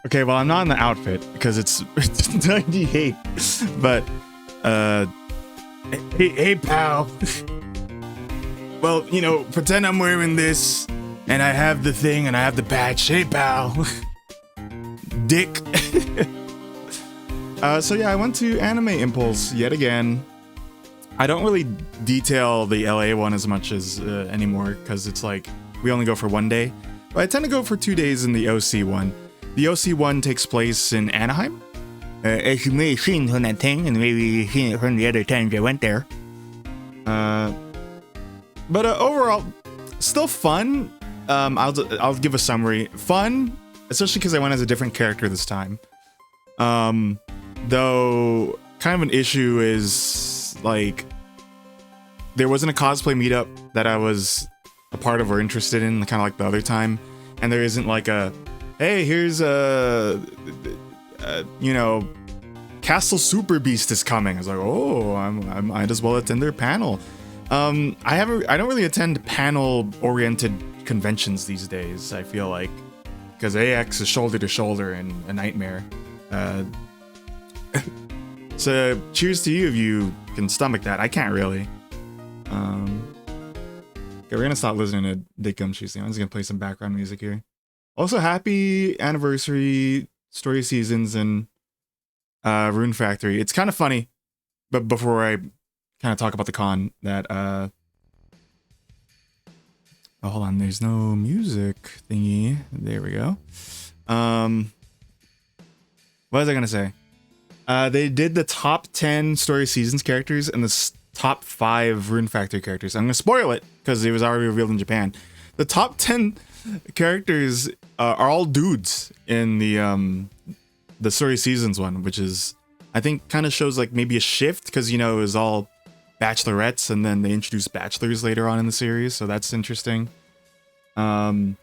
Okay, well, I'm not in the outfit because it's 98. But, hey, pal. Well, you know, pretend I'm wearing this and I have the thing and I have the patch. Hey, pal. Dick. So yeah, I went to Anime Impulse yet again. I don't really detail the LA one as much as anymore because it's like we only go for one day. But I tend to go for 2 days in the OC one. The OC one takes place in Anaheim. As you may have seen from that thing, and maybe you've seen it from the other times I went there. But overall, still fun. I'll give a summary. Fun, especially because I went as a different character this time. Though kind of an issue is like there wasn't a cosplay meetup that I was a part of or interested in, kind of like the other time, and there isn't like a hey, here's you know, Castle Super Beast is coming. I was like, oh, I might as well attend their panel. I don't really attend panel-oriented conventions these days. I feel like because AX is shoulder to shoulder and a nightmare. So cheers to you if you can stomach that. I can't really. Okay, we're gonna stop listening to Dick Gumshoe. I'm just gonna play some background music here. Also, happy anniversary, Story Seasons and Rune Factory. It's kind of funny, but before I kind of talk about the con, that oh, hold on, there's no music thingy. There we go. What was I gonna say? They did the top 10 Story Seasons characters and the top 5 Rune Factory characters. I'm gonna spoil it because it was already revealed in Japan. The top 10 characters are all dudes in the Story Seasons one, which is, I think, kind of shows like maybe a shift because, you know, it was all bachelorettes and then they introduced bachelors later on in the series, so that's interesting. Neil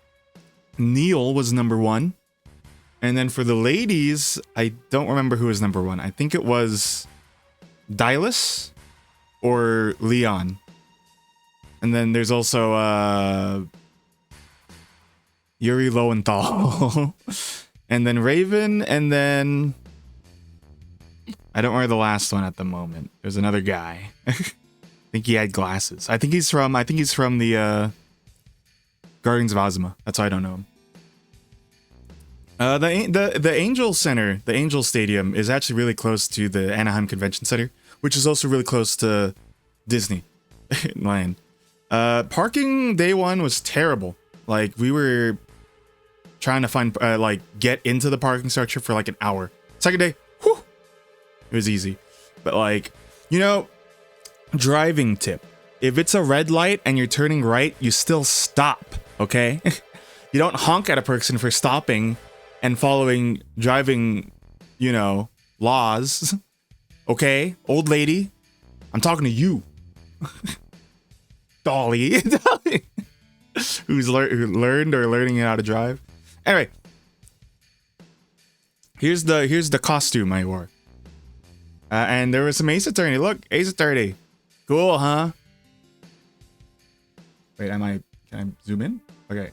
was number 1. And then for the ladies, I don't remember who was number 1. I think it was Dylas or Leon. And then there's also Yuri Lowenthal. And then Raven, and then I don't remember the last one at the moment. There's another guy. I think he had glasses. I think he's from the Guardians of Ozma. That's why I don't know him. The Angel Center, the Angel Stadium, is actually really close to the Anaheim Convention Center, which is also really close to Disney Land. Parking day one was terrible. Like, we were trying to find get into the parking structure for like an hour. Second day, whew, it was easy. But like, you know, driving tip: if it's a red light and you're turning right, you still stop. Okay, you don't honk at a person for stopping and following driving, you know, laws. Okay, old lady, I'm talking to you. Dolly. Who learned or learning how to drive. Anyway, here's the costume I wore. And there was some Ace Attorney. Look, Ace Attorney. Cool, huh? Wait, can I zoom in? Okay.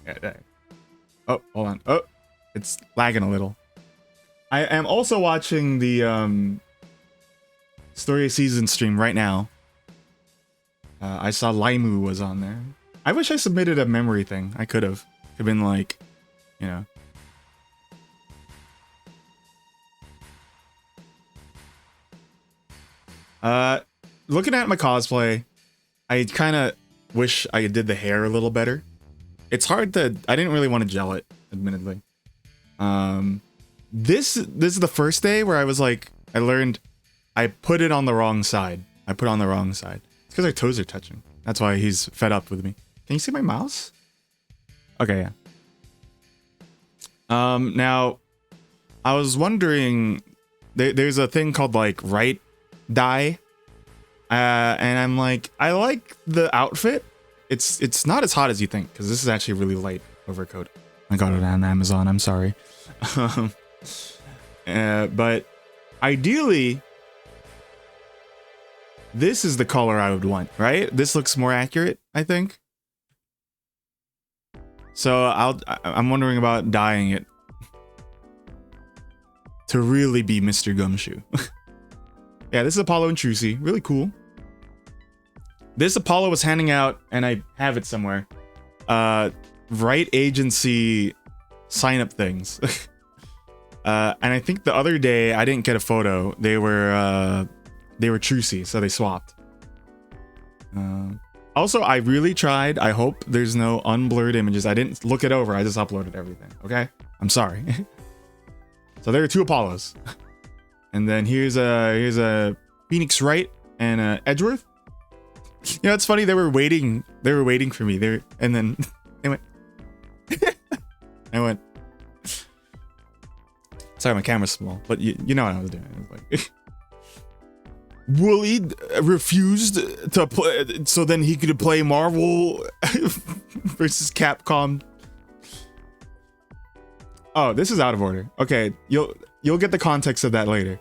Oh, hold on. Oh, it's lagging a little. I am also watching the Story Season stream right now. I saw Laimu was on there. I wish I submitted a memory thing. I could have. Could have been like, you know. Looking at my cosplay, I kind of wish I did the hair a little better. It's hard to. I didn't really want to gel it, admittedly. This is the first day where I was like, I learned I put it on the wrong side. I put it on the wrong side. It's because our toes are touching. That's why he's fed up with me. Can you see my mouse? Okay, yeah. Now, I was wondering, there's a thing called like right dye, and I'm like, I like the outfit. It's not as hot as you think because this is actually a really light overcoat. I got it on Amazon. I'm sorry, but ideally, this is the color I would want, right? This looks more accurate, I think. So I'm wondering about dyeing it. to really be Mr. Gumshoe. Yeah, this is Apollo and Trucy. Really cool. This Apollo was handing out, and I have it somewhere, Right Agency sign-up things. And I think the other day I didn't get a photo. They were Trucy, so they swapped. Also, I really tried. I hope there's no unblurred images. I didn't look it over. I just uploaded everything. Okay, I'm sorry. So there are 2 Apollos, and then here's a Phoenix Wright and Edgeworth. You know, it's funny. They were waiting for me there, and then they went. I went. Sorry, my camera's small, but you know what I was doing. I was like, Wooly refused to play, so then he could play Marvel versus Capcom. Oh, this is out of order. Okay, you'll get the context of that later.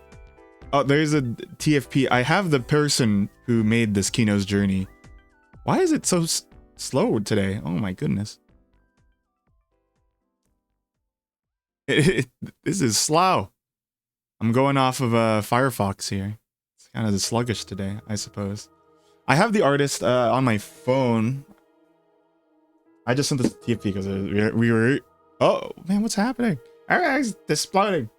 Oh, there's a TFP. I have the person who made this Kino's Journey. Why is it so slow today? Oh my goodness. This is slow. I'm going off of Firefox here. It's kind of sluggish today, I suppose. I have the artist on my phone. I just sent this to TFP because we were... Oh, man, what's happening? Everything's exploding.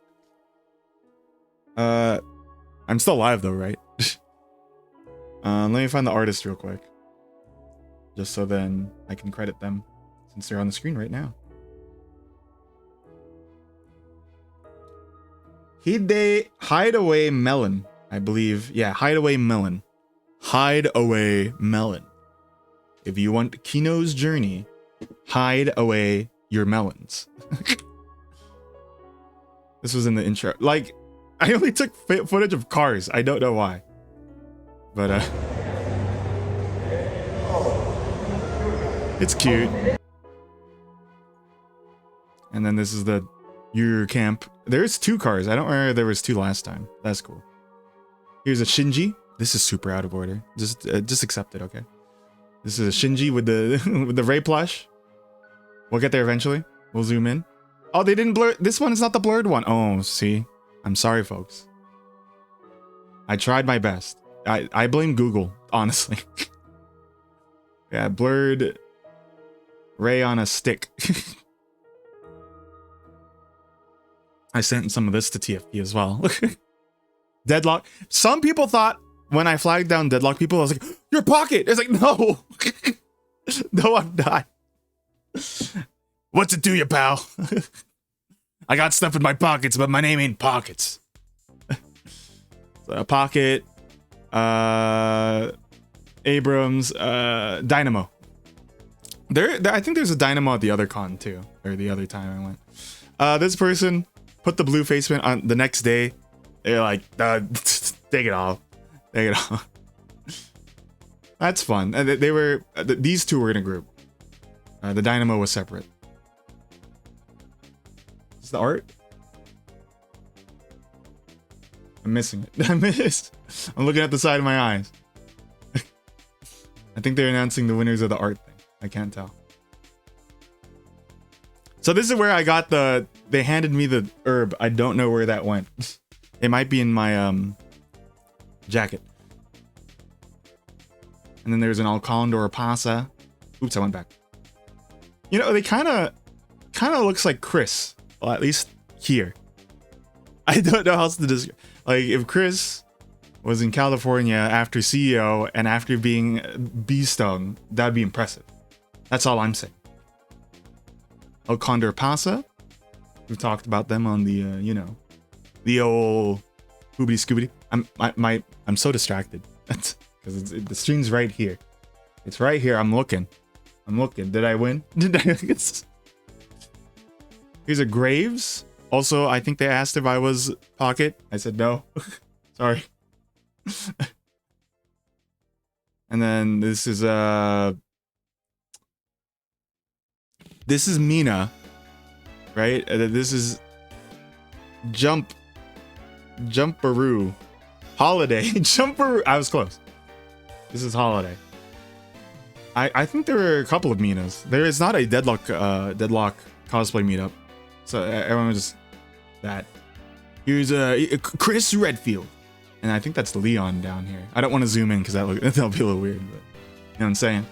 I'm still live though, right? Let me find the artist real quick. Just so then I can credit them since they're on the screen right now. Hideaway Melon, I believe. Yeah, Hideaway Melon. Hideaway Melon. If you want Kino's Journey, hide away your melons. This was in the intro. Like, I only took footage of cars. I don't know why. But, it's cute. And then this is the your camp. There's 2 cars. I don't remember there was 2 last time. That's cool. Here's a Shinji. This is super out of order. Just accept it, okay? This is a Shinji with the with the Ray plush. We'll get there eventually. We'll zoom in. Oh, they didn't blur. This one is not the blurred one. Oh, see. I'm sorry, folks. I tried my best. I blame Google, honestly. Yeah, blurred Ray on a stick. I sent some of this to TFP as well. Deadlock. Some people thought when I flagged down Deadlock people, I was like, your pocket. It's like, no. No, I'm not. What's it do you, pal? I got stuff in my pockets, but my name ain't Pockets. So, Pocket, Abrams, Dynamo. There, I think there's a Dynamo at the other con too, or the other time I went. This person put the blue face paint on the next day. They're like, take it off, take it off. That's fun. They were these 2 were in a group. The Dynamo was separate. Is the art? I'm missing it. I'm looking at the side of my eyes. I think they're announcing the winners of the art thing. I can't tell. So this is where I got they handed me the herb. I don't know where that went. It might be in my jacket. And then there's an Alcondor Pasa. Oops, I went back. You know, they kind of looks like Chris. Well, at least here. I don't know how else to describe. Like, if Chris was in California after CEO and after being bee stung, that'd be impressive. That's all I'm saying. El Condor Pasa. We've talked about them on the, you know, the old Hoobity Scoobity. I'm so distracted because the stream's right here. It's right here. I'm looking. Did I win? Did I? Here's a Graves. Also, I think they asked if I was Pocket. I said no. Sorry. And then this is Mina, right? This is Jumperoo. Holiday. Jumperoo. I was close. This is Holiday. I think there were a couple of Minas. There is not a Deadlock cosplay meetup. So everyone was just that. Here's Chris Redfield. And I think that's Leon down here. I don't want to zoom in because that'll be a little weird, but you know what I'm saying?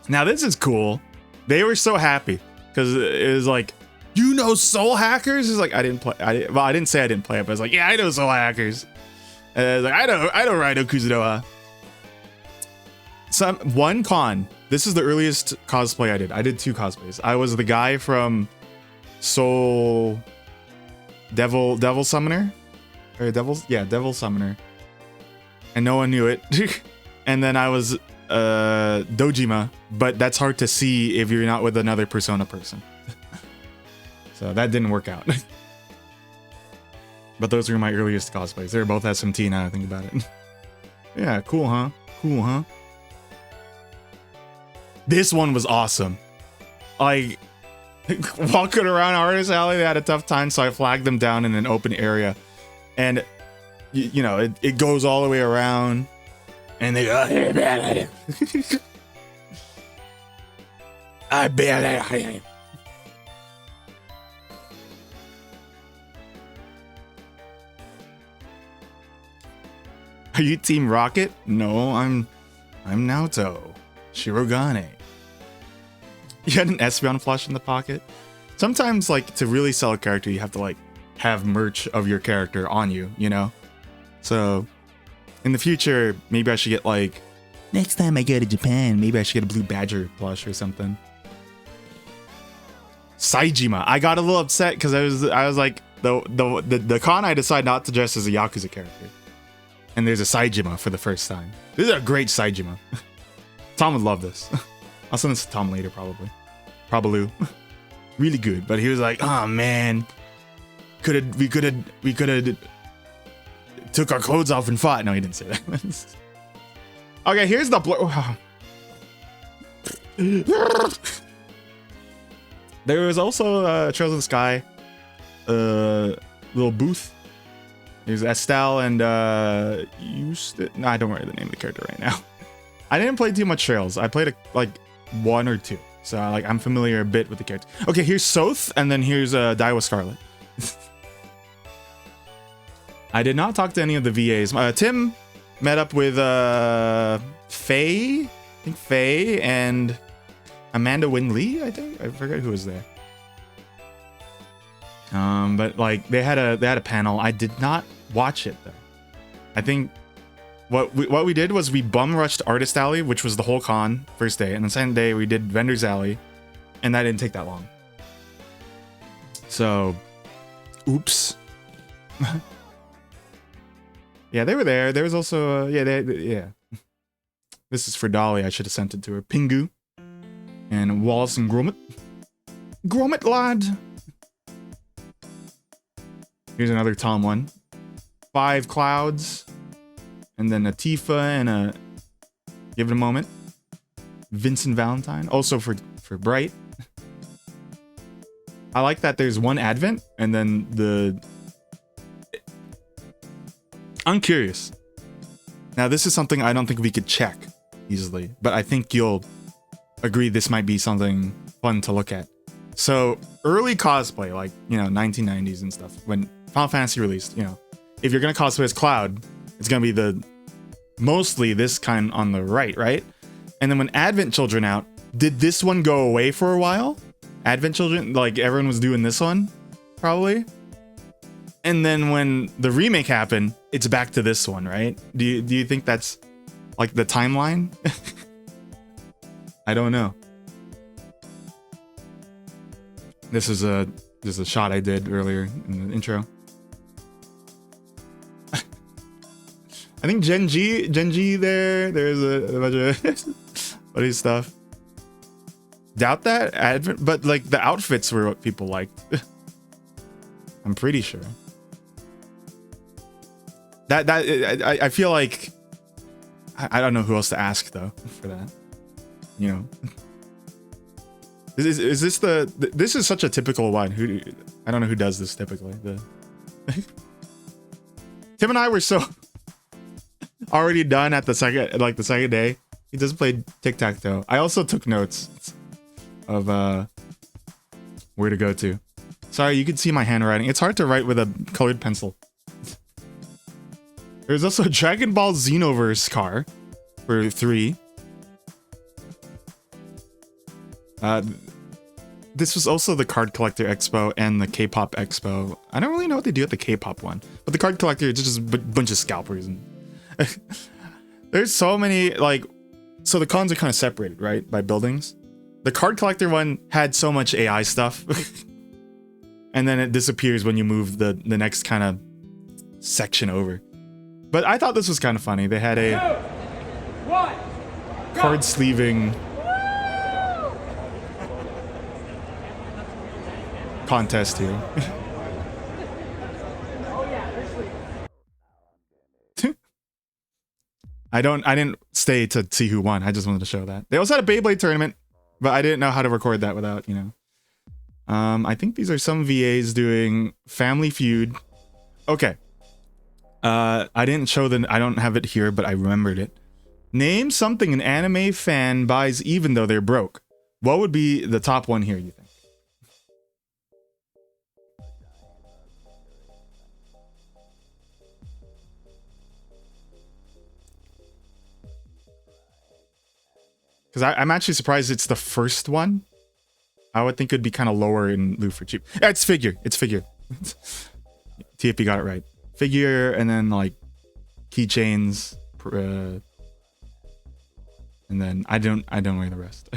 Now this is cool. They were so happy because it was like, you know Soul Hackers? It's like, I didn't say I didn't play it, but I was like, yeah, I know Soul Hackers. And I was like, I know Rhino Kuzunoha. One con. This is the earliest cosplay I did. I did 2 cosplays. I was the guy from Soul Devil Summoner. Or Devil Summoner. And no one knew it. And then I was Dojima, but that's hard to see if you're not with another Persona person. So that didn't work out. But those were my earliest cosplays. They were both SMT now I think about it. Yeah, cool, huh? Cool, huh? This one was awesome. Like, walking around Artist Alley, they had a tough time, so I flagged them down in an open area. And, you know, it goes all the way around. And they go, I barely. Are you Team Rocket? No, I'm Naoto. Shirogane. You had an Espeon flush in the pocket? Sometimes, like, to really sell a character, you have to, like, have merch of your character on you, you know? So, in the future, maybe I should get, like, next time I go to Japan, maybe I should get a Blue Badger plush or something. Saijima. I got a little upset because I was like, the con I decided not to dress as a Yakuza character. And there's a Saijima for the first time. This is a great Saijima. Tom would love this. I'll send this to Tom later, probably. Probably. Really good. But he was like, oh man. We could have took our clothes off and fought. No, he didn't say that. Okay, here's the There was also Trails of the Sky little booth. There's Estelle and Eustace. No, I don't remember the name of the character right now. I didn't play too much Trails. I played like 1 or 2. So like I'm familiar a bit with the character. Okay, here's Soth, and then here's Daiwa Scarlet. I did not talk to any of the VAs. Tim met up with Faye. I think Faye and Amanda Wynn Lee, I think. I forget who was there. But like they had a panel. I did not watch it though. I think what we did was we bum rushed Artist Alley, which was the whole con first day, and the second day we did Vendors Alley, and that didn't take that long. So, oops. Yeah, they were there. There was also yeah. This is for Dolly. I should have sent it to her. Pingu and Wallace and Gromit. Gromit lad. Here's another Tom one. 5 Clouds. And then a Tifa and a... Give it a moment. Vincent Valentine. Also for Bright. I like that there's one Advent and then the... I'm curious. Now this is something I don't think we could check easily, but I think you'll agree this might be something fun to look at. So early cosplay, like, you know, 1990s and stuff, when Final Fantasy released, you know, if you're gonna cosplay as Cloud, it's gonna be mostly this kind on the right? And then when Advent Children out, did this one go away for a while? Advent Children, like everyone was doing this one, probably. And then when the remake happened, it's back to this one, right? Do you think that's like the timeline? I don't know. This is a shot I did earlier in the intro. I think Gen G there's a bunch of funny stuff. Doubt that Advent, but like the outfits were what people liked. I'm pretty sure. I feel like I don't know who else to ask though for that. You know. Is this this is such a typical one. I don't know who does this typically. Tim and I were so already done at the second day. He just played tic-tac-toe. I also took notes of where to go to. Sorry, you can see my handwriting. It's hard to write with a colored pencil. There's also a Dragon Ball Xenoverse car for 3. This was also the Card Collector Expo and the K-Pop Expo. I don't really know what they do at the K-Pop one, but the Card Collector is just a bunch of scalpers. And there's so many, like, so the cons are kind of separated, right, by buildings. The Card Collector one had so much AI stuff, and then it disappears when you move the next kind of section over. But I thought this was kind of funny. They had a card sleeving contest here. I didn't stay to see who won. I just wanted to show that. They also had a Beyblade tournament, but I didn't know how to record that without, you know. I think these are some VAs doing Family Feud. Okay. I didn't show I don't have it here, but I remembered it. Name something an anime fan buys even though they're broke. What would be the top one here, you think? Because I'm actually surprised it's the first one. I would think it'd be kind of lower in loot for cheap. Yeah, it's figure. It's figure. TFP got it right. Figure, and then like keychains, and then I don't know the rest.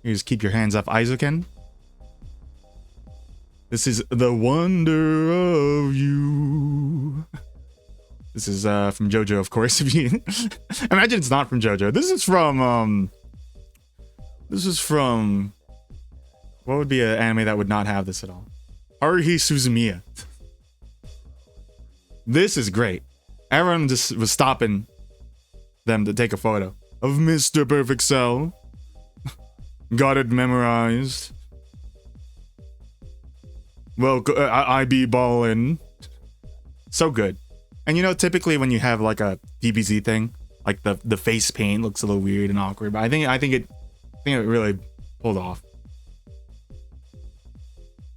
You just keep your hands off Aizoken. This is the wonder of you. This is from JoJo, of course. If you imagine, it's not from JoJo. This is from what would be an anime that would not have this at all? Haruhi Suzumiya. This is great. Everyone just was stopping them to take a photo of Mr. Perfect Cell. Got it memorized. Well, I be ballin'. So good. And you know, typically when you have like a DBZ thing, like the face paint looks a little weird and awkward, but I think it really pulled off.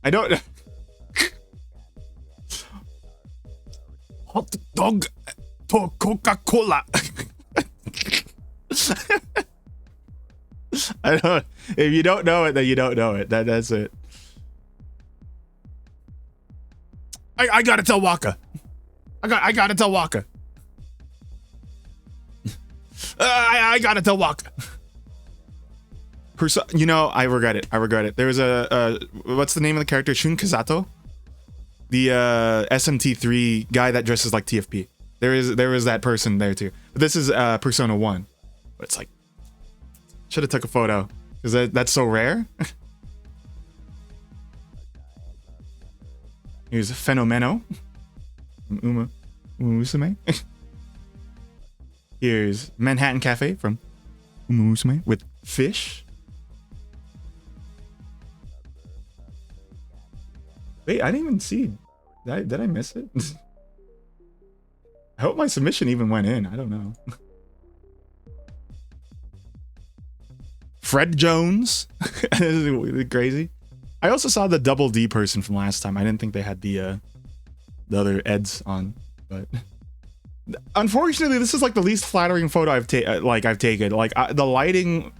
I don't. Hot dog to Coca-Cola. I don't. If you don't know it, then you don't know it. That's it. I gotta tell Waka. I gotta tell Waka. I gotta tell Waka. You know, I regret it. There was a what's the name of the character? Shun Kazato, the SMT3 guy that dresses like TFP. There was that person there too. But this is Persona 1. But it's like, should have took a photo because that's so rare. Here's Fenomeno. Uma Musume. Here's Manhattan Cafe from Uma Musume with fish. Wait, I didn't even see. Did I miss it? I hope my submission even went in. I don't know. Fred Jones. This is crazy. I also saw the Double D person from last time. I didn't think they had the other Eds on, but unfortunately, this is like the least flattering photo I've taken. The lighting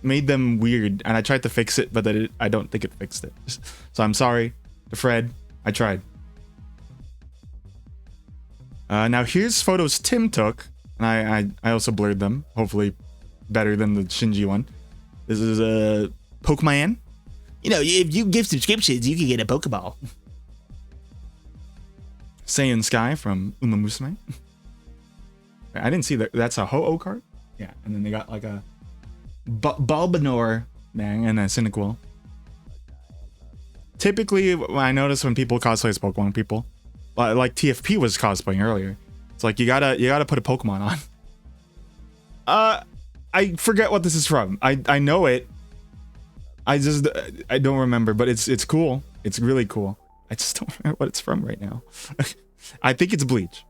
made them weird, and I tried to fix it, but I don't think it fixed it. So I'm sorry to Fred. I tried. Now here's photos Tim took, and I also blurred them. Hopefully, better than the Shinji one. This is a Pokemon. You know, if you give subscriptions, you can get a Pokeball. Saiyan Sky from Uma Musume. I didn't see that. That's a Ho-Oh card? Yeah, and then they got like a Bulbasaur and a Cyndaquil. Typically, I notice when people cosplay as Pokemon people, like TFP was cosplaying earlier, it's like you gotta put a Pokemon on. I forget what this is from. I know it. I don't remember, but it's cool. It's really cool. I just don't remember what it's from right now. I think it's Bleach.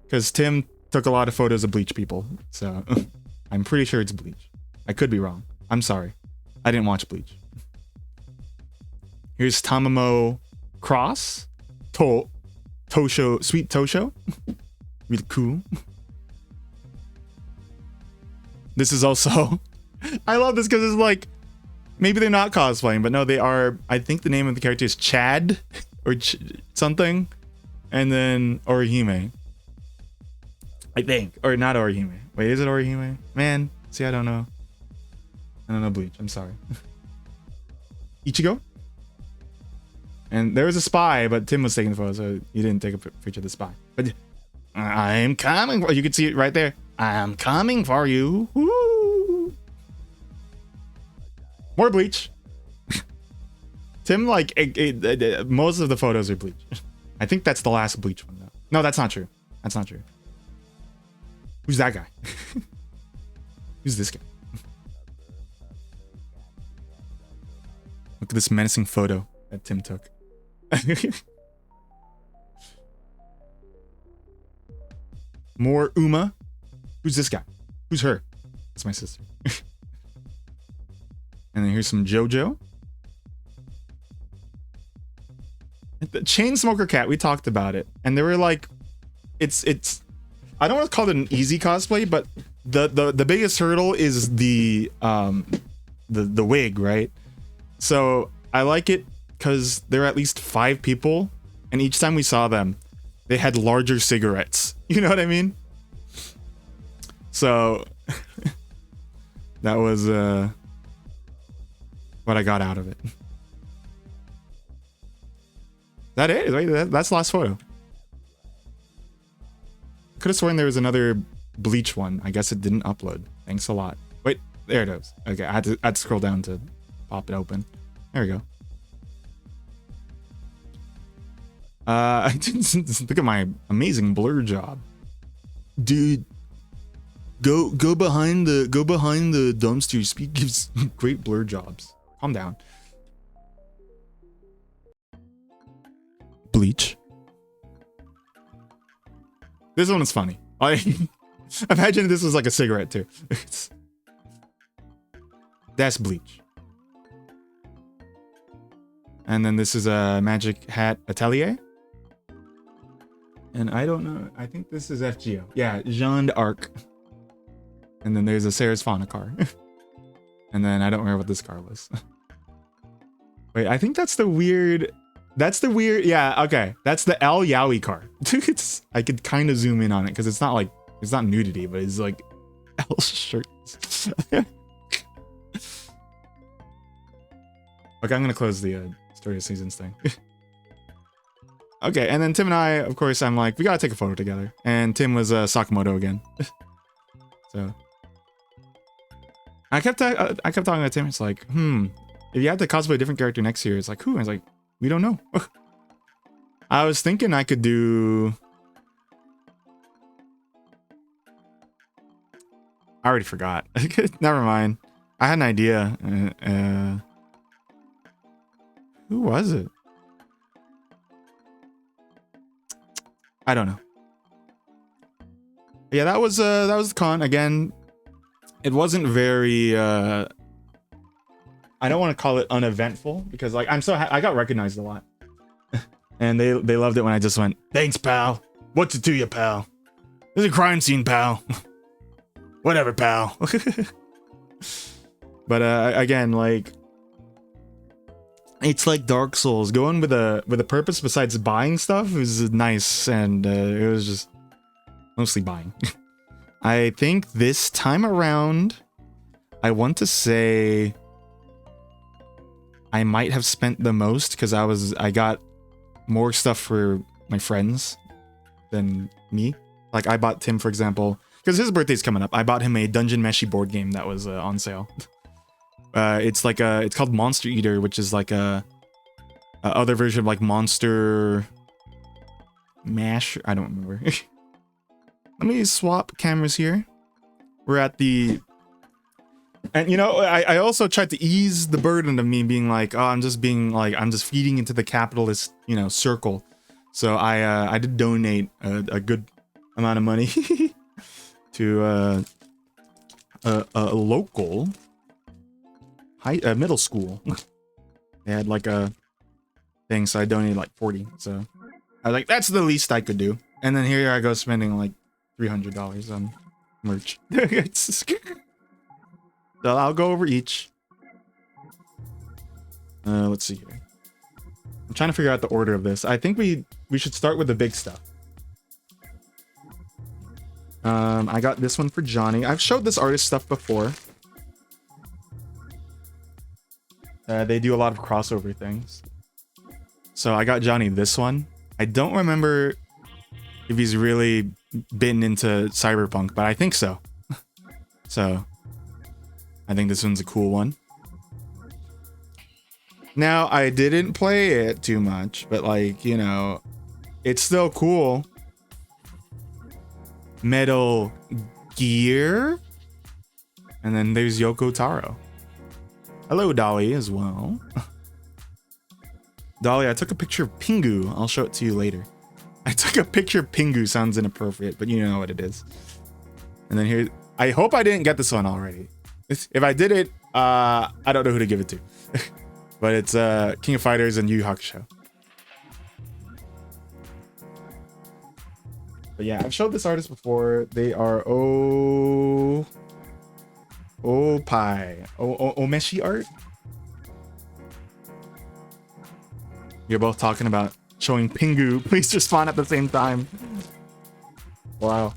Because Tim took a lot of photos of Bleach people. So I'm pretty sure it's Bleach. I could be wrong. I'm sorry. I didn't watch Bleach. Here's Tamamo Cross. Tosho, Sweet Tosho. Really cool. This is also... I love this because it's like... Maybe they're not cosplaying, but no, they are... I think the name of the character is Chad. Or something. And then Orihime. I think. Or not Orihime. Wait, is it Orihime? Man, see, I don't know. I don't know Bleach. I'm sorry. Ichigo? And there was a spy, but Tim was taking the photo, so he didn't take a picture of the spy. But I'm coming for you. Can see it right there. I'm coming for you. Woo! More Bleach. Tim, like, most of the photos are Bleach. I think that's the last Bleach one, though. No, that's not true. That's not true. Who's that guy? Who's this guy? Look at this menacing photo that Tim took. More Uma. Who's this guy? Who's her? That's my sister. And then here's some JoJo. The Chainsmoker Cat, we talked about it. And they were like, it's I don't want to call it an easy cosplay, but the biggest hurdle is the wig, right? So I like it because there are at least 5 people, and each time we saw them, they had larger cigarettes. You know what I mean? So that was what I got out of it. That is, right? That's the last photo. Could have sworn there was another Bleach one. I guess it didn't upload. Thanks a lot. Wait, there it is. Okay, I had to scroll down to pop it open. There we go. Look at my amazing blur job, dude. Go behind the dumpster. Speed gives great blur jobs. Calm down. Bleach. This one is funny. I imagine this was like a cigarette too. That's Bleach. And then this is a Magic Hat Atelier. And I don't know. I think this is FGO. Yeah, Jeanne d'Arc. And then there's a Sarah's Fauna car. And then I don't remember what this car was. Wait, I think that's the weird... Yeah, okay. That's the El Yaoi car. I could kind of zoom in on it because it's not like... It's not nudity, but it's like... El shirts. Okay, I'm gonna close the Story of Seasons thing. Okay, and then Tim and I, of course, I'm like, we gotta take a photo together. And Tim was Sakamoto again. So... I kept talking to Tim. It's like, if you had to cosplay a different character next year, it's like, who? I was like, we don't know. I was thinking I could do... I already forgot. Never mind. I had an idea. Who was it? I don't know. Yeah, that was the con again. It wasn't very I don't want to call it uneventful because like I got recognized a lot. And they loved it when I just went, "Thanks, pal. What's it to you, pal? There's a crime scene, pal." Whatever, pal. But again, like it's like Dark Souls. Going with a purpose besides buying stuff is nice, and it was just mostly buying. I think this time around, I want to say I might have spent the most because I got more stuff for my friends than me. Like I bought Tim, for example, because his birthday's coming up. I bought him a Dungeon Meshi board game that was on sale. It's called Monster Eater, which is like a other version of like Monster Mash. I don't remember. Let me swap cameras here. We're at the... And, you know, I also tried to ease the burden of me being like, oh, I'm just feeding into the capitalist, you know, circle. So I did donate a good amount of money to a local middle school. They had like a thing, so I donated like 40. So I was like, that's the least I could do. And then here I go spending like $300 on merch. So I'll go over each. Let's see here. I'm trying to figure out the order of this. I think we should start with the big stuff. I got this one for Johnny. I've showed this artist stuff before. They do a lot of crossover things. So I got Johnny this one. I don't remember if he's really been into Cyberpunk, but I think so. So I think this one's a cool one. Now, I didn't play it too much, but like, you know, it's still cool. Metal Gear. And then there's Yoko Taro. Hello, Dolly, as well. Dolly, I took a picture of Pingu. I'll show it to you later. I took a picture of Pingu. Sounds inappropriate, but you know what it is. And then here, I hope I didn't get this one already. If I did it, I don't know who to give it to. But it's King of Fighters and Yu Yu Hakusho. But yeah, I've showed this artist before. They are Omeshi art. You're both talking about showing Pingu. Please respond at the same time. Wow.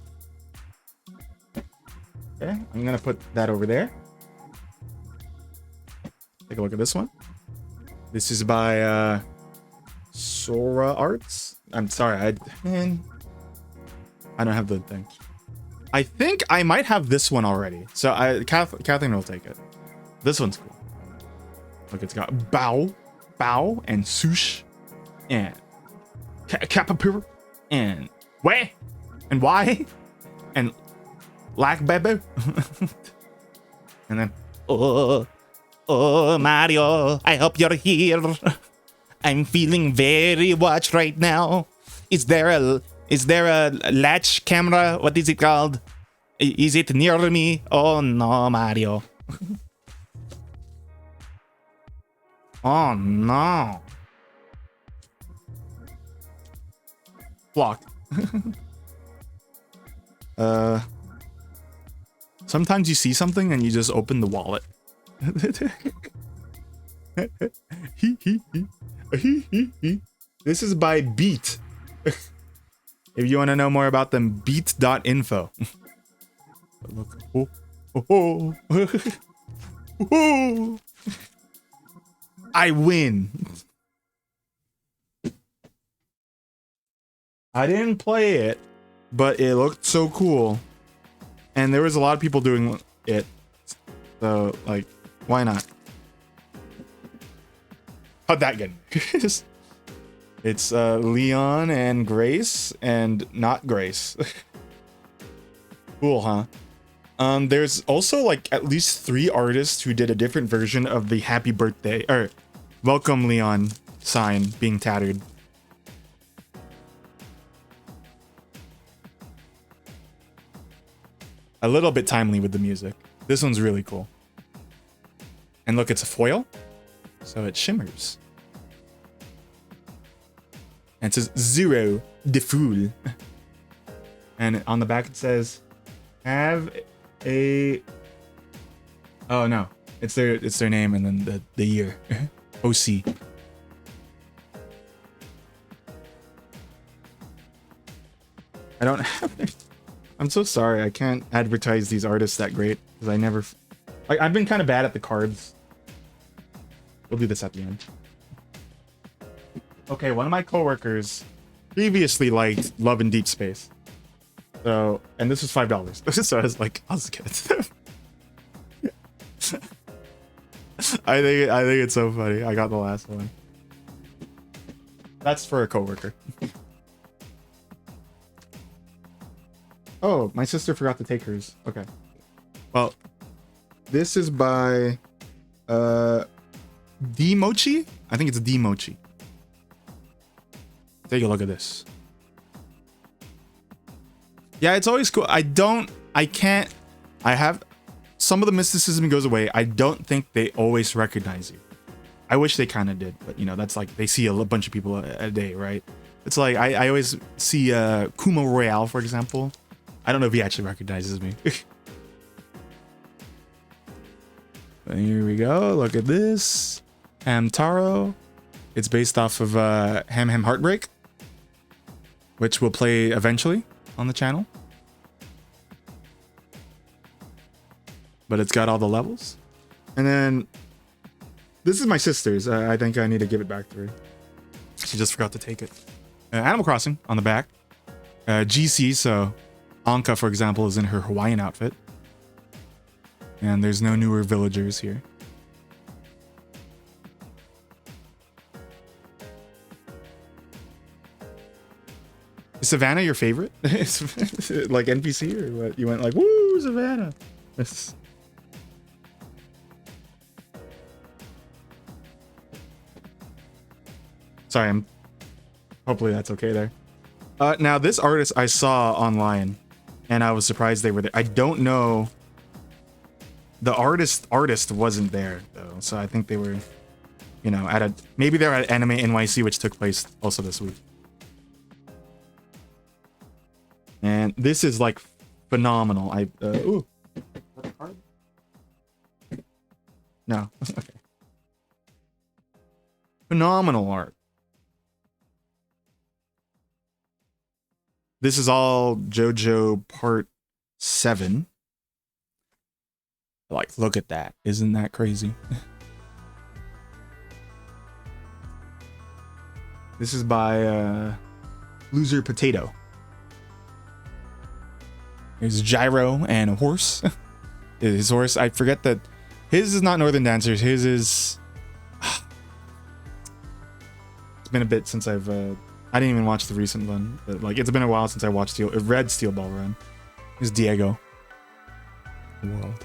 Okay, I'm gonna put that over there. Take a look at this one. This is by Sora Arts. I'm sorry, I don't have the thing. I think I might have this one already. So Kathleen will take it. This one's cool. Look, it's got Bao, and Sush, and Kapapur, and Way, and Y, and Lack Bebe. And then Oh, Mario, I hope you're here. I'm feeling very watched right now. Is there a latch camera? What is it called? Is it near me? Oh no, Mario. Oh no. Blocked. Sometimes you see something and you just open the wallet. This is by Beat. If you want to know more about them, beat.info. I win. I didn't play it, but it looked so cool. And there was a lot of people doing it. So, like, why not? How'd that get? It's Leon and Grace and not Grace. Cool, huh? There's also like at least 3 artists who did a different version of the happy birthday or welcome Leon sign being tattered. A little bit timely with the music. This one's really cool. And look, it's a foil, so it shimmers. And it says Zero de Fool. And on the back it says, have a... Oh no, it's their name and then the year. OC. I don't have it. I'm so sorry, I can't advertise these artists that great because I never... Like, I've been kind of bad at the cards. We'll do this at the end. Okay, one of my coworkers previously liked Love in Deep Space. So, and this was $5. So I was like, I'll just get it. I think it's so funny. I got the last one. That's for a coworker. Oh, my sister forgot to take hers. Okay. Well, this is by D Mochi. I think it's D Mochi. Take a look at this. Yeah, it's always cool. I have some of the mysticism goes away. I don't think they always recognize you. I wish they kind of did, but you know, that's like they see a bunch of people a day, right? It's like I always see Kuma Royale, for example. I don't know if he actually recognizes me. But here we go. Look at this. Hamtaro. It's based off of Ham Ham Heartbreak, which will play eventually on the channel. But it's got all the levels. And then this is my sister's. I think I need to give it back to her. She just forgot to take it. Animal Crossing on the back. GC, so Anka, for example, is in her Hawaiian outfit. And there's no newer villagers here. Is Savannah your favorite? Like NPC or what? You went like, woo, Savannah. Sorry, hopefully that's okay there. Now this artist I saw online and I was surprised they were there. I don't know. The artist wasn't there though. So I think they were, you know, maybe they're at Anime NYC, which took place also this week. And this is like phenomenal. Ooh. No. Okay. Phenomenal art. This is all JoJo Part 7. Like, look at that. Isn't that crazy? This is by Loser Potato. There's Gyro and a horse. His horse, I forget that his is not Northern Dancers. His is... It's been a bit since I didn't even watch the recent one. But like, it's been a while since I watched Red Steel Ball Run. It's Diego. World.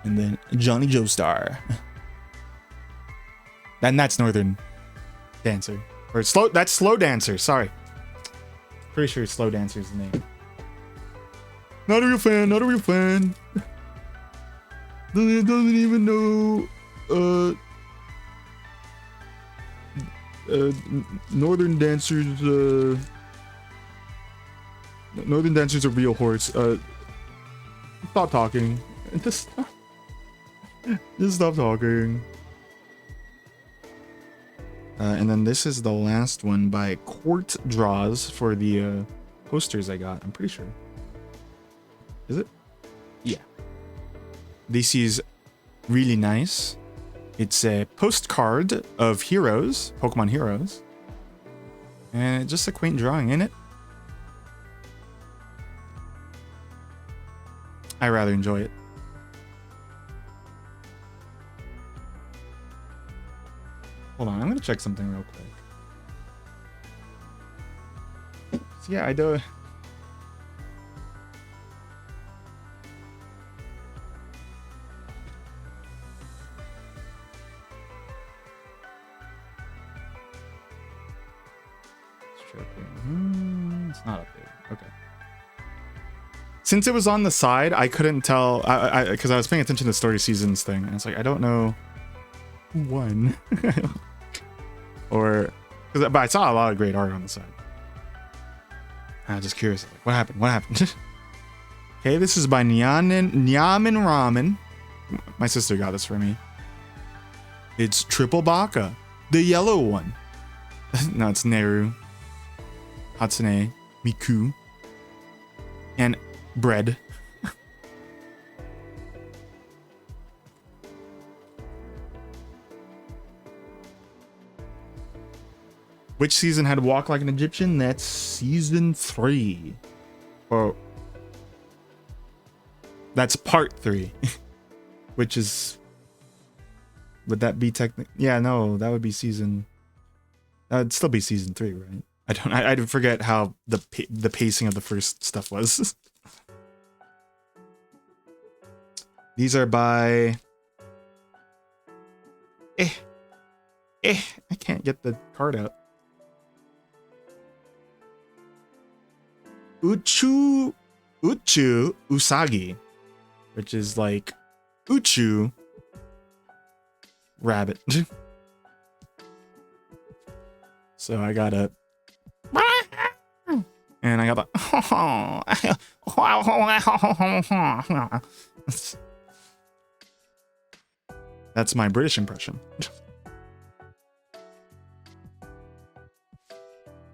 And then Johnny Joestar. And that's Northern Dancer. Or that's Slow Dancer, sorry. Pretty sure Slow Dancer's the name. Not a real fan, not a real fan. Doesn't even know Northern Dancers Northern Dancers a real horse. Stop talking. Just stop talking. And then this is the last one by Court Draws for the posters I got. I'm pretty sure. Is it? Yeah. This is really nice. It's a postcard of heroes, Pokemon heroes. And just a quaint drawing in it. I rather enjoy it. Hold on, I'm gonna check something real quick. So yeah, I do. It's not updated. Okay. Since it was on the side, I couldn't tell. Because I was paying attention to the story seasons thing, and it's like I don't know who won. But I saw a lot of great art on the side. I'm just curious. Like, what happened? What happened? Okay, this is by Nyamin Ramen. My sister got this for me. It's Triple Baka, the yellow one. No, it's Neru, Hatsune, Miku, and Bread. Which season had Walk Like an Egyptian? That's season 3. Or that's part 3. Which is, would that be technically? Yeah, no, that would be season. That would still be season 3, right? I forget how the pacing of the first stuff was. These are by I can't get the card out. Uchu Usagi, which is like Uchu rabbit. So I got a, and I got the. That's my British impression.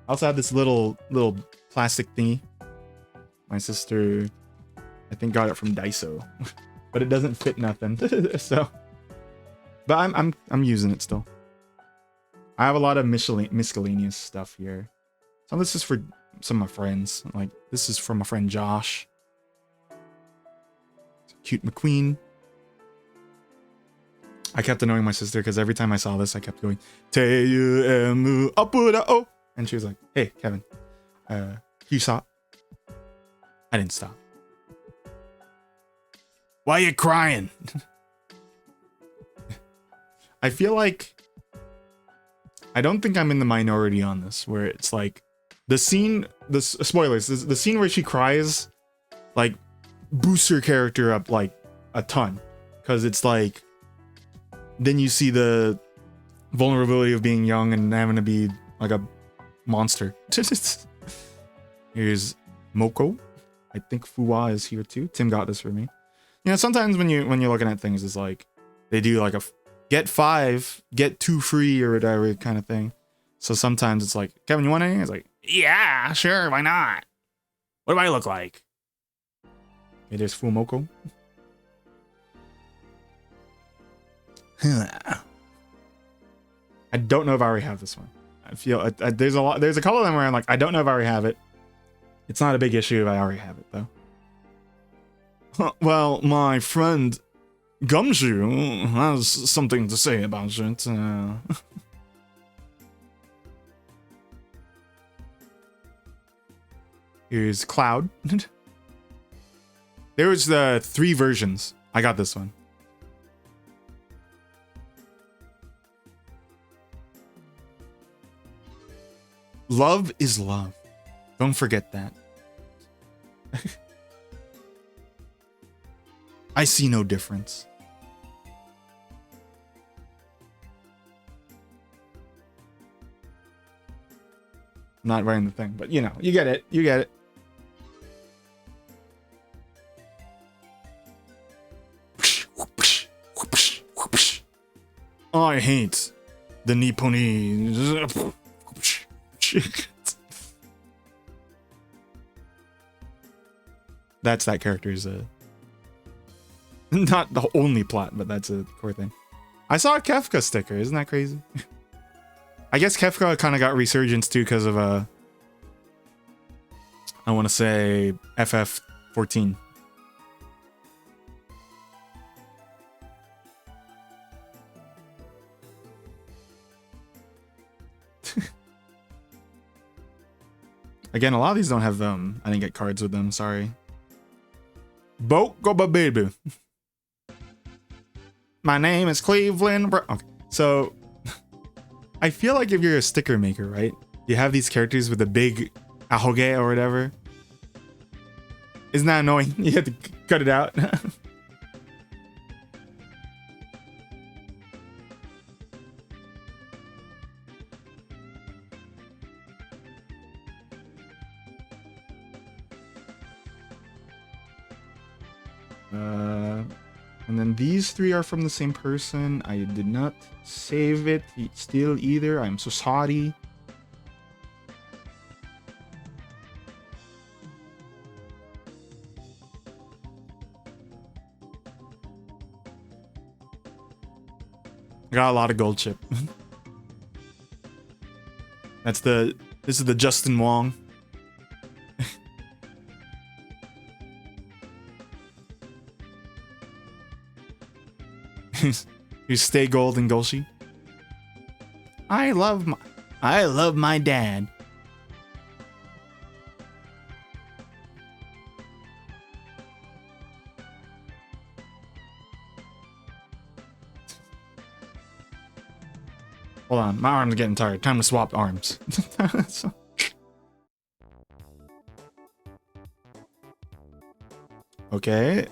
I also have this little plastic thingy. My sister, I think, got it from Daiso, but it doesn't fit nothing. So, but I'm using it still. I have a lot of miscellaneous stuff here. So this is for some of my friends. Like this is from my friend Josh. It's a cute McQueen. I kept annoying my sister because every time I saw this, I kept going, Teiyu Apura O. And she was like, hey, Kevin, you stop? I didn't stop. Why are you crying? I feel like I don't think I'm in the minority on this, where it's like the scene, spoilers, the scene where she cries, like boosts her character up like a ton. Because it's like, then you see the vulnerability of being young and having to be like a monster. Here's Moko. I think Fuwa is here too. Tim got this for me. You know, sometimes when you're looking at things, it's like they do like a get 5, get 2 free or whatever kind of thing. So sometimes it's like, Kevin, you want anything? It's like, yeah, sure, why not? What do I look like? Okay, there's Fumoko. I don't know if I already have this one. I feel there's a couple of them where I'm like, I don't know if I already have it. It's not a big issue if I already have it though. Well, my friend Gumshoe has something to say about it. Here's Cloud. There was the 3 versions. I got this one. Love is love. Don't forget that. I see no difference. I'm not wearing the thing, but you know, you get it. You get it. I hate the Nipponese. That's that character's not the only plot, but that's a core thing. I saw a Kefka sticker. Isn't that crazy? I guess Kefka kind of got resurgence too because of I want to say FF14. Again, a lot of these don't have I didn't get cards with them, sorry. Bokoba baby. My name is Cleveland. Okay, so I feel like if you're a sticker maker, right? You have these characters with a big ahoge or whatever. Isn't that annoying? You have to cut it out. And then these 3 are from the same person. I did not save it still either. I'm so sorry. I got a lot of gold chip. This is the Justin Wong. You stay gold and Golshi. I love my dad. Hold on, my arms are getting tired. Time to swap arms. Okay.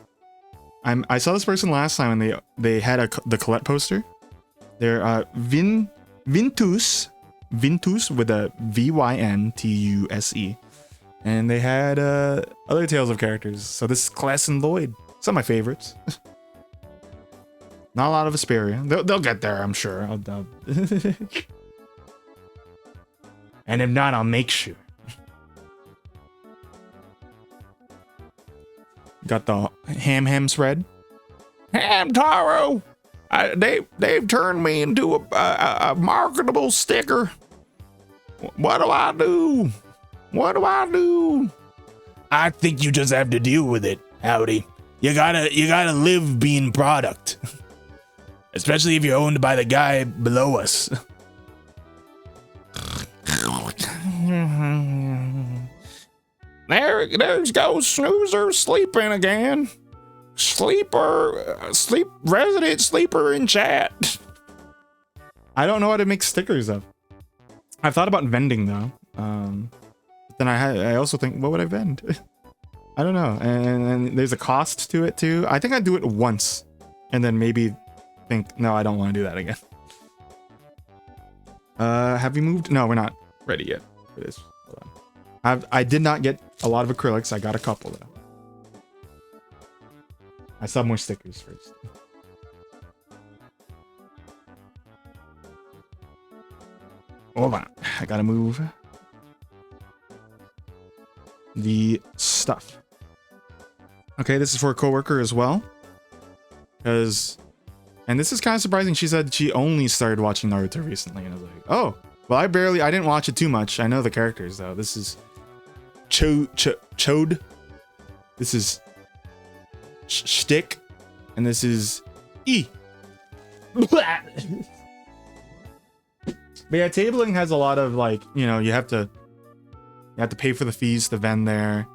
I saw this person last time and they had the Colette poster. They're Vintus with a Vyntuse, and they had other Tales of characters. So this is Class and Lloyd, some of my favorites. Not a lot of Asperia. They'll get there, I'm sure. And if not, I'll make sure. Got the ham thread. Hamtaro! They've turned me into a marketable sticker. What do I do? What do I do? I think you just have to deal with it, Howdy. You gotta live being product. Especially if you're owned by the guy below us. There goes Snoozer sleeping again. Resident sleeper in chat. I don't know how to make stickers of. I've thought about vending though. But then I also think, what would I vend? I don't know. And there's a cost to it too. I think I'd do it once and then maybe think, no, I don't want to do that again. Have we moved? No, we're not ready yet for this. Hold on. I did not get a lot of acrylics. I got a couple though. I saw more stickers first. Hold on. I gotta move the stuff. Okay, this is for a coworker as well. And this is kind of surprising. She said she only started watching Naruto recently. And I was like, oh, well, I didn't watch it too much. I know the characters though. This is Chode. This is Shtick, and this is E. But yeah, tabling has a lot of like, you know, you have to pay for the fees to vend there.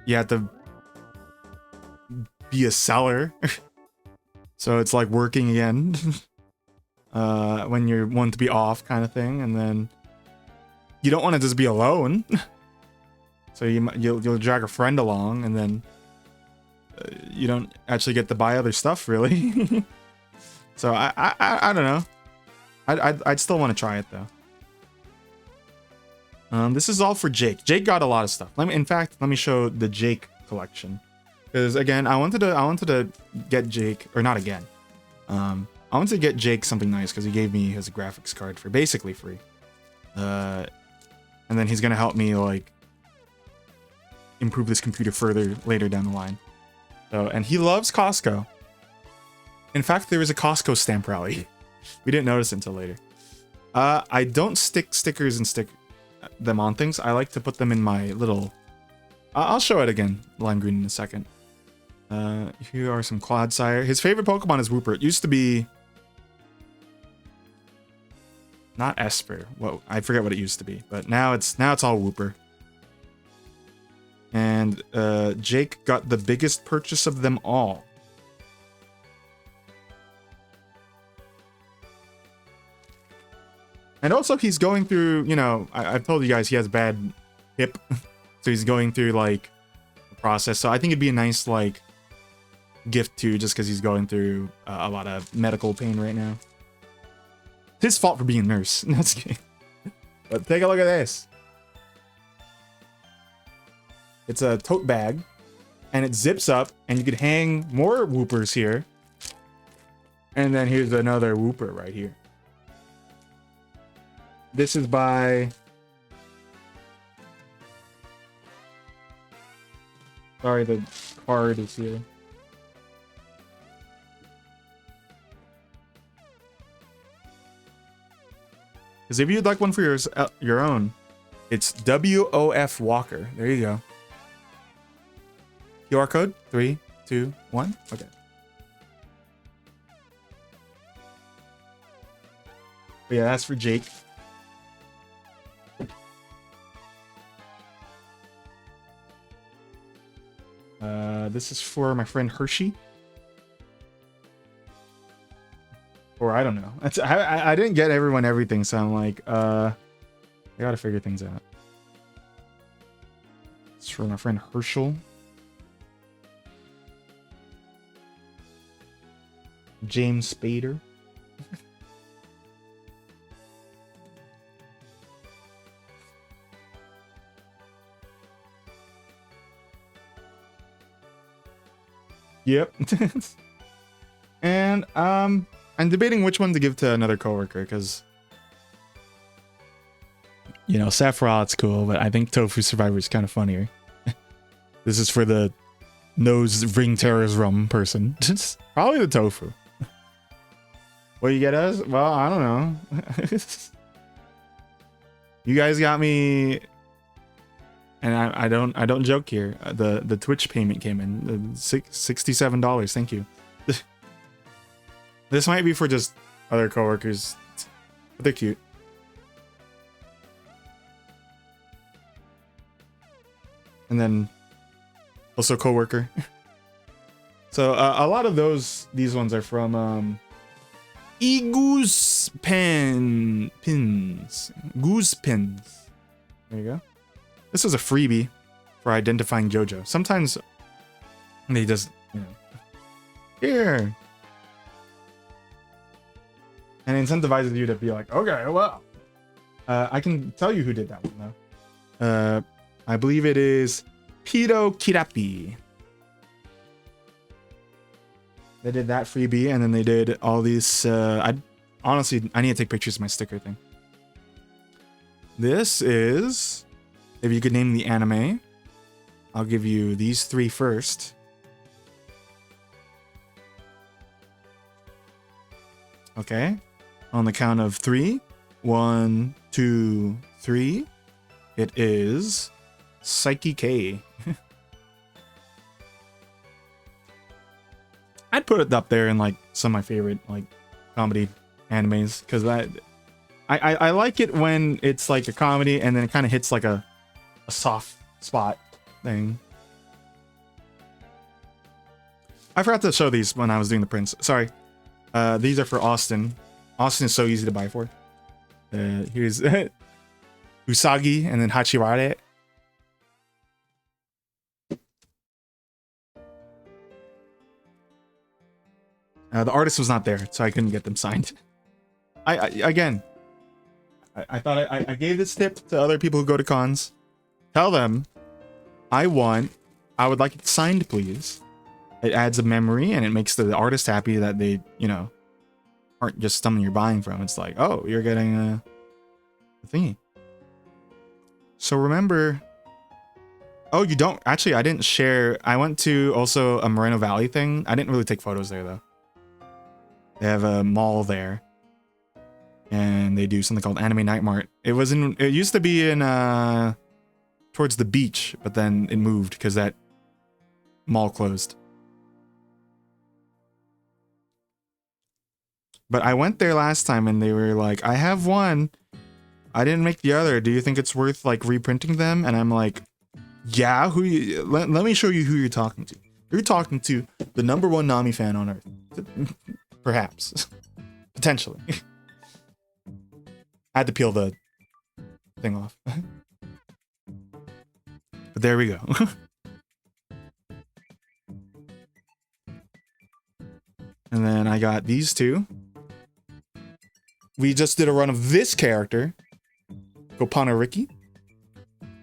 You have to be a seller. So it's like working again. When you're one to be off kind of thing, and then you don't want to just be alone. So you'll drag a friend along, and then you don't actually get to buy other stuff really. So I don't know. I'd still want to try it though. This is all for Jake. Jake got a lot of stuff. Let me show the Jake collection, because again, I wanted to get Jake, or not again. I wanted to get Jake something nice because he gave me his graphics card for basically free. And then he's gonna help me like improve this computer further later down the line. So, and he loves Costco. In fact, there was a Costco stamp rally. We didn't notice it until later. I don't stick stickers and stick them on things. I like to put them in my little... I'll show it again, Lime Green, in a second. Here are some Clodsire. His favorite Pokemon is Wooper. It used to be... Not Esper. Whoa, I forget what it used to be. But now it's all Wooper. And Jake got the biggest purchase of them all. And also he's going through, you know, I've told you guys he has bad hip. So he's going through like the process. So I think it'd be a nice like gift too, just because he's going through a lot of medical pain right now. It's his fault for being a nurse. That's kidding. But take a look at this. It's a tote bag, and it zips up, and you could hang more Woopers here. And then here's another Wooper right here. This is by... Sorry, the card is here. Because if you'd like one for your own, it's WOF Walker. There you go. QR code 3, 2, 1. Okay. But yeah, that's for Jake. This is for my friend Hershey. Or I don't know. I didn't get everyone everything, so I'm like, I gotta figure things out. It's for my friend Herschel. James Spader. Yep. And I'm debating which one to give to another coworker because, you know, Sephiroth's cool, but I think Tofu Survivor is kind of funnier. This is for the nose ring terror's rum person. Probably the Tofu. What you get us? Well, I don't know. You guys got me, and I don't joke here. The Twitch payment came in, $67. Thank you. This might be for just other coworkers, but they're cute. And then also coworker. So a lot of these ones are from Goose Pins. Goose Pins. There you go. This was a freebie for identifying JoJo. Sometimes they just, you know, here. And incentivizes you to be like, okay, well. I can tell you who did that one though. I believe it is Pito Kirapi. They did that freebie, and then they did all these. I need to take pictures of my sticker thing. This is, if you could name the anime, I'll give you these three first. Okay, on the count of 3, 1, 2, 3. It is Psyche K. I'd put it up there in like some of my favorite like comedy animes because I like it when it's like a comedy and then it kind of hits like a soft spot thing. I forgot to show these when I was doing the prints. Sorry. These are for Austin. Austin is so easy to buy for. Here's Usagi and then Hachiware. The artist was not there, so I couldn't get them signed. I thought I gave this tip to other people who go to cons. Tell them, I would like it signed, please. It adds a memory and it makes the artist happy that they, you know, aren't just someone you're buying from. It's like, oh, you're getting a thingy. So remember, oh, you don't, actually, I didn't share. I went to also a Moreno Valley thing. I didn't really take photos there though. They have a mall there, and they do something called Anime Night Mart. It used to be in towards the beach, but then it moved because that mall closed. But I went there last time and they were like, I have one. I didn't make the other. Do you think it's worth like reprinting them? And I'm like, yeah, let me show you who you're talking to. You're talking to the #1 Nami fan on Earth. Perhaps. Potentially. I had to peel the thing off. But there we go. And then I got these two. We just did a run of this character, Gopana Riki.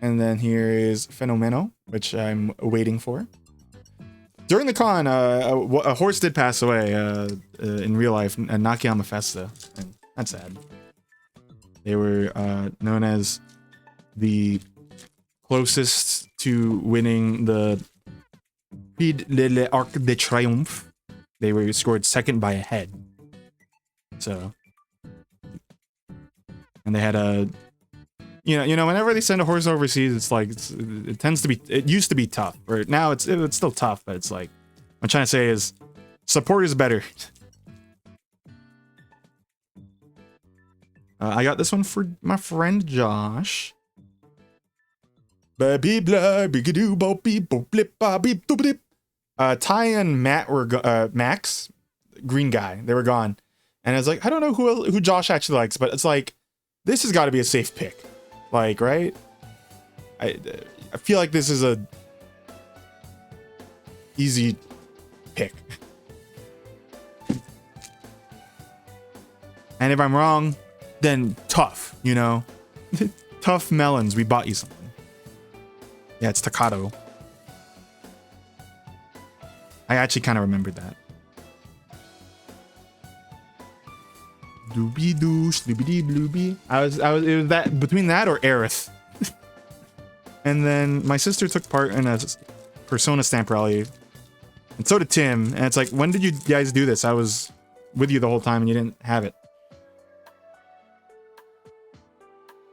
And then here is Fenomeno, which I'm waiting for. During the con, a horse did pass away in real life, Nakayama Festa, and that's sad. They were known as the closest to winning the Prix de l'Arc de Triomphe. They were scored second by a head. So, and they had a, you know, whenever they send a horse overseas, it's like it used to be tough, or now it's still tough, but it's like, what I'm trying to say is, support is better. I got this one for my friend Josh. Ty and Matt were Max, green guy. They were gone, and I was like, I don't know who Josh actually likes, but it's like, this has got to be a safe pick, like, right? I feel like this is a easy pick. And if I'm wrong, then tough, you know? Tough melons, we bought you something. Yeah, it's Takato. I actually kind of remembered that. Doobie doo, sloobie bloobie. It was that between that or Aerith. And then my sister took part in a Persona stamp rally, and so did Tim. And it's like, when did you guys do this? I was with you the whole time, and you didn't have it.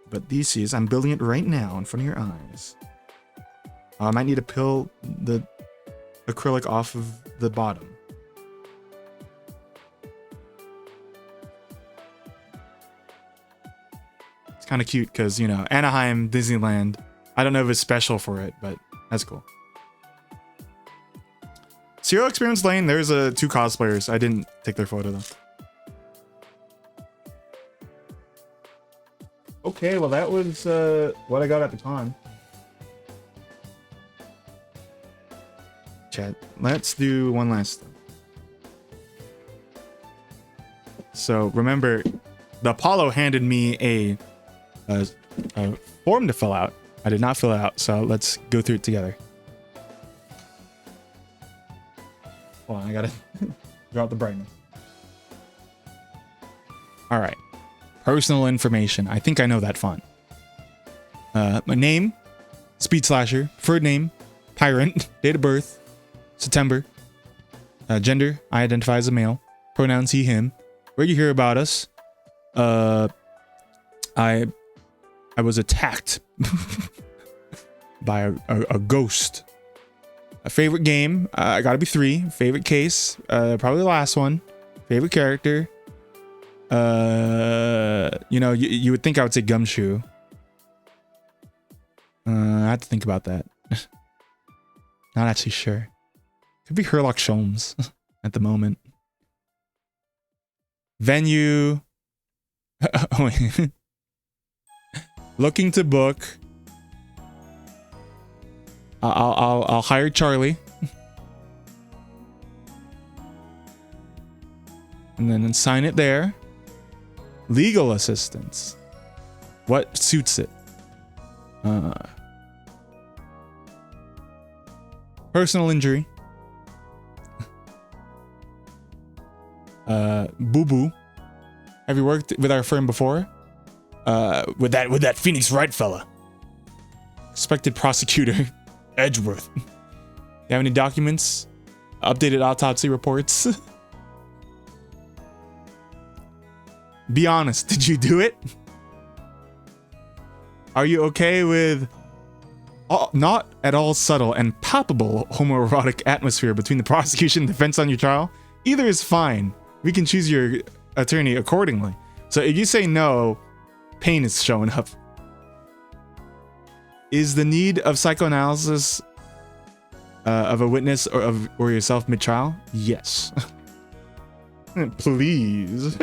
But these, I'm building it right now in front of your eyes. I might need to peel the acrylic off of the bottom. It's kind of cute because, you know, Anaheim, Disneyland. I don't know if it's special for it, but that's cool. Serial Experience Lane, there's two cosplayers. I didn't take their photo though. Okay, well that was what I got at the con. Chat, let's do one last thing. So remember, the Apollo handed me a form to fill out. I did not fill it out, so let's go through it together. Hold on, I gotta drop the brightness. All right. Personal information. I think I know that font. My name, Speed Slasher. Preferred name, Tyrant. Date of birth, September. Gender, I identify as a male. Pronouns he, him. Where'd you hear about us? I was attacked by a ghost. A favorite game, I gotta be 3. Favorite case, probably the last one. Favorite character. You know, you would think I would say Gumshoe. I have to think about that. Not actually sure. Could be Herlock Sholmes at the moment. Venue. Oh, wait. Looking to book. I'll hire Charlie. And then sign it there. Legal assistance. What suits it? Personal injury. Boo Boo. Have you worked with our firm before? With that Phoenix Wright fella. Expected prosecutor. Edgeworth. You have any documents? Updated autopsy reports? Be honest, did you do it? Are you okay with not at all subtle and palpable homoerotic atmosphere between the prosecution and defense on your trial? Either is fine. We can choose your attorney accordingly. So if you say no, pain is showing up. Is the need of psychoanalysis of a witness or yourself mid-trial? Yes. Please.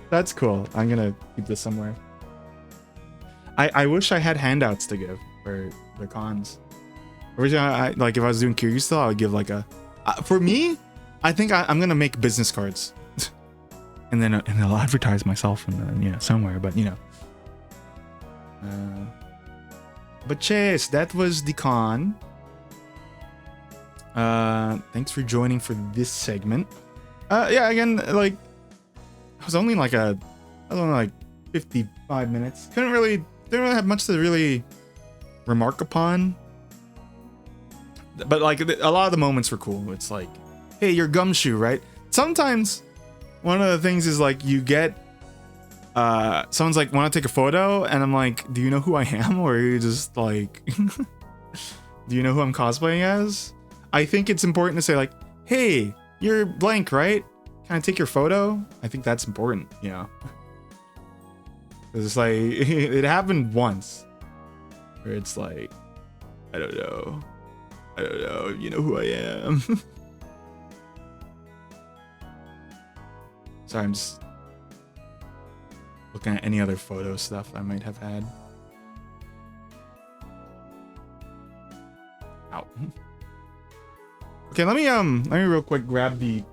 That's cool. I'm gonna keep this somewhere. I wish I had handouts to give for the cons. Originally, like if I was doing Curious Still, I would give like a. For me, I think I'm gonna make business cards, and I'll advertise myself and then somewhere. But But Chase, that was the con. Thanks for joining for this segment. Yeah, again, like it was only like 55 minutes. Didn't really have much to really remark upon. But like a lot of the moments were cool. It's like, hey, you're Gumshoe, right? Sometimes one of the things is like you get someone's like, want to take a photo? And I'm like, do you know who I am? Or are you just like, do you know who I'm cosplaying as? I think it's important to say like, hey, you're blank, right? Can I take your photo? I think that's important, It's like, it happened once. Where it's like, I don't know. You know who I am. Sorry, I'm just looking at any other photo stuff I might have had. Ow. Okay, let me real quick grab the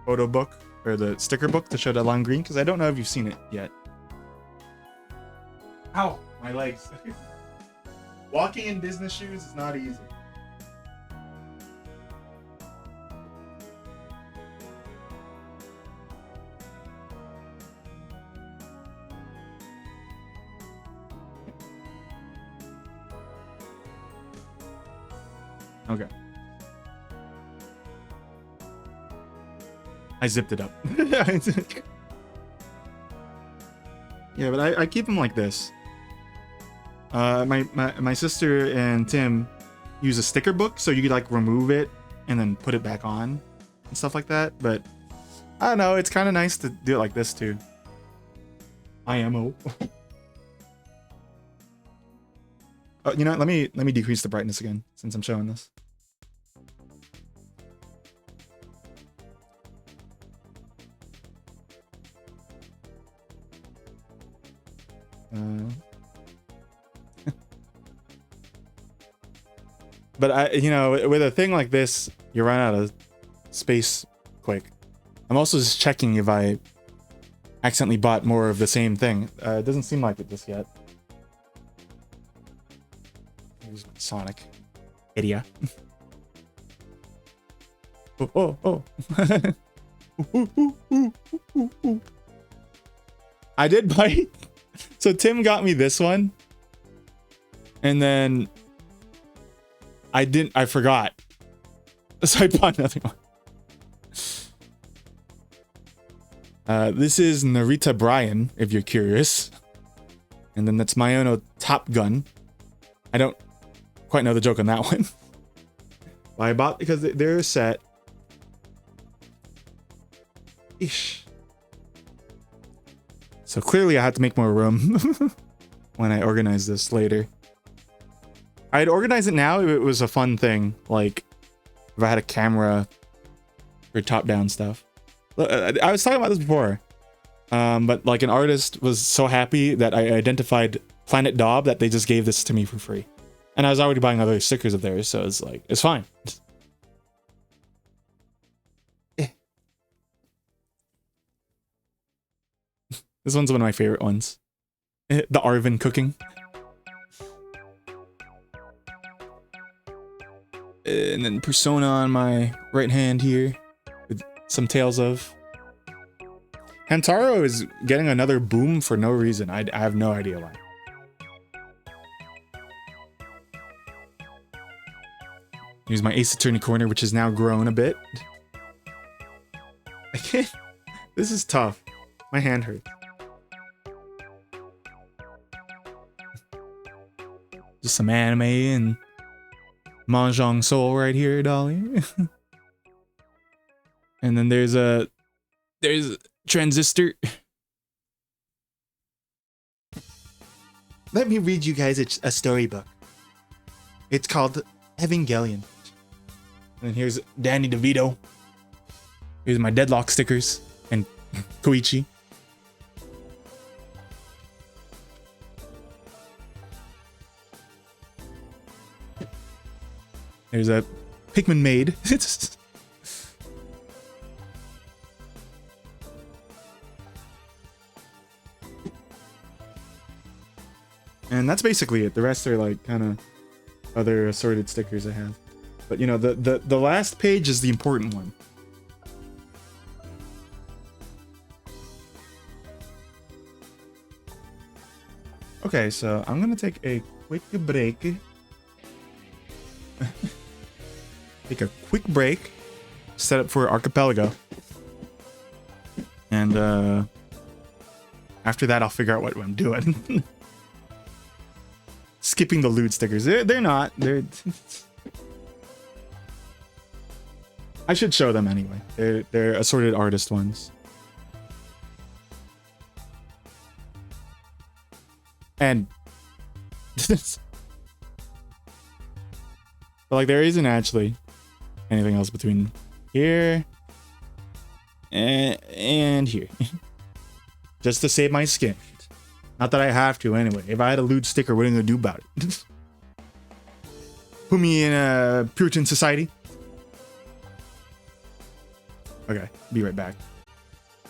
photo book or the sticker book to show the lime green because I don't know if you've seen it yet. Ow, my legs. Walking in business shoes is not easy. Okay. I zipped it up. Yeah, but I keep them like this. My sister and Tim use a sticker book, so you could like remove it and then put it back on and stuff like that. But I don't know, it's kind of nice to do it like this too. IMO. Oh, you know, let me decrease the brightness again since I'm showing this. But you know, with a thing like this, you run out of space quick. I'm also just checking if I accidentally bought more of the same thing. It doesn't seem like it just yet. Here's my Sonic. Idiot. Oh. I did buy. So Tim got me this one. And then I forgot. So I bought another one. This is Narita Bryan, if you're curious. And then that's Mayono Top Gun. I don't quite know the joke on that one. Well, I bought because they're a set. Ish. So clearly I had to make more room when I organize this later. I'd organize it now if it was a fun thing, like if I had a camera for top-down stuff. I was talking about this before, but like an artist was so happy that I identified Planet Daub that they just gave this to me for free. And I was already buying other stickers of theirs, so it's like, it's fine. This one's one of my favorite ones. The Arvin cooking. And then Persona on my right hand here with some Tales of. Hamtaro is getting another boom for no reason. I have no idea why. Here's my Ace Attorney corner, which has now grown a bit. I can't. This is tough. My hand hurts. Just some anime and Mahjong Soul right here, Dolly. And then there's a Transistor. Let me read you guys a storybook. It's called Evangelion. And here's Danny DeVito. Here's my Deadlock stickers and Koichi. There's a Pikmin maid. And that's basically it. The rest are like kind of other assorted stickers I have. But you know, the last page is the important one. Okay, so I'm gonna take a quick break. Take a quick break. Set up for Archipelago. And after that, I'll figure out what I'm doing. Skipping the lewd stickers. They're not. They're. I should show them anyway. They're assorted artist ones. And but like there isn't actually anything else between here and here. Just to save my skin. Not that I have to anyway. If I had a lewd sticker, what am I gonna do about it? Put me in a Puritan society? Okay, be right back.